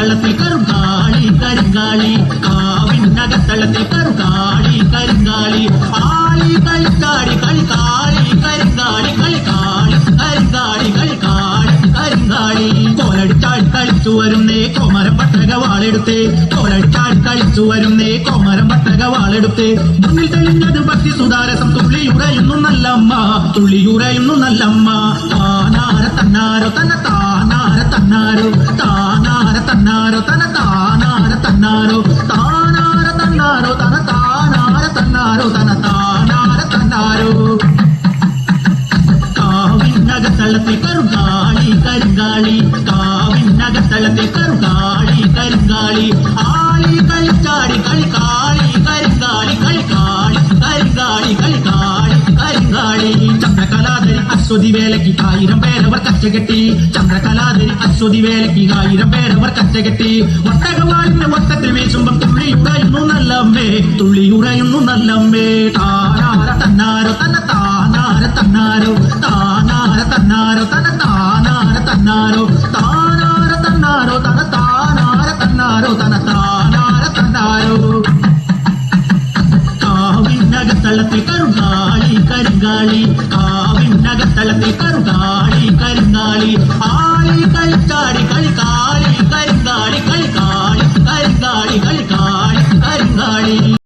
കാവിനകത്തളത്തിൽ കറുങ്കാളി കരിങ്കാളി കാവിനകത്തളത്തിൽ കറുങ്കാളി കരിങ്കാളി ആളി കളിക്കാടി കളിക്കാളി കരിങ്കാളി കളിക്കാളി കരിങ്കാളി കളിക്കാളി കരിങ്കാളി കോലടിച്ചാടി കളിച്ചു വരുന്നേ കോമരം പട്ടക വാളെടുത്തേ കോലടിച്ചാടി കളിച്ചു വരുന്നേ കോമരം പട്ടക വാളെടുത്തേ മുന്നിൽ തെളിഞ്ഞത് ഭക്തി സുധാരസം തുള്ളിയുറയുന്നു നല്ലമ്മ തുള്ളിയുറയുന്നു നല്ലമ്മ താനാര തന്നാരോ തന്ന താനാര തന്നാരോ താനാര തന്നാരോ തന്ന താനാര തന്നാരോ താനാര തന്നാരോ തന താനാര തന്നാരോ തന താനാര തന്നാരോ കാവിനകത്തളത്തിൽ കറുങ്കാളി കരിങ്കാളി കാവിനകത്തളത്തിൽ കറുങ്കാളി കരിങ്കാളി ആളി കളിച്ചാടി കളിക്കാളി കരിങ്കാളി കളിക്കാളി കരിങ്കാളി കളിക്കാളി കരിങ്കാളി ചന്ദ്രകലാധരി അശ്വതി വേലയ്ക്ക് 1000 പേരവർ കച്ചകെട്ടി ചന്ദ്രകലാധരി അശ്വതി വേലയ്ക്ക് 1000 പേരവർ കച്ചകെട്ടി ഒട്ടകവാളിന്റെ വട്ടത്തിൽ വീശുമ്പം തുള്ളിയുറയുന്നു നല്ലമ്മേ തുള്ളിയുറയുന്നു നല്ലമ്മേ താനാര തന്നാരോ തന്ന താനാര തന്നാരോ താനാര തന്നാരോ തന്ന താനാര തന്നാരോ താനാര തന്നാരോ തന താനാര തന്നാരോ തന താനാര തന്നാരോ കാവിനകത്തളത്തിൽ കറുങ്കാളി കരിങ്കാളി കാവിനകത്തളത്തിൽ കറുങ്കാളി കരിങ്കാളി ആളി കളിച്ചാടി കളിക്കാളി കരിങ്കാളി കളി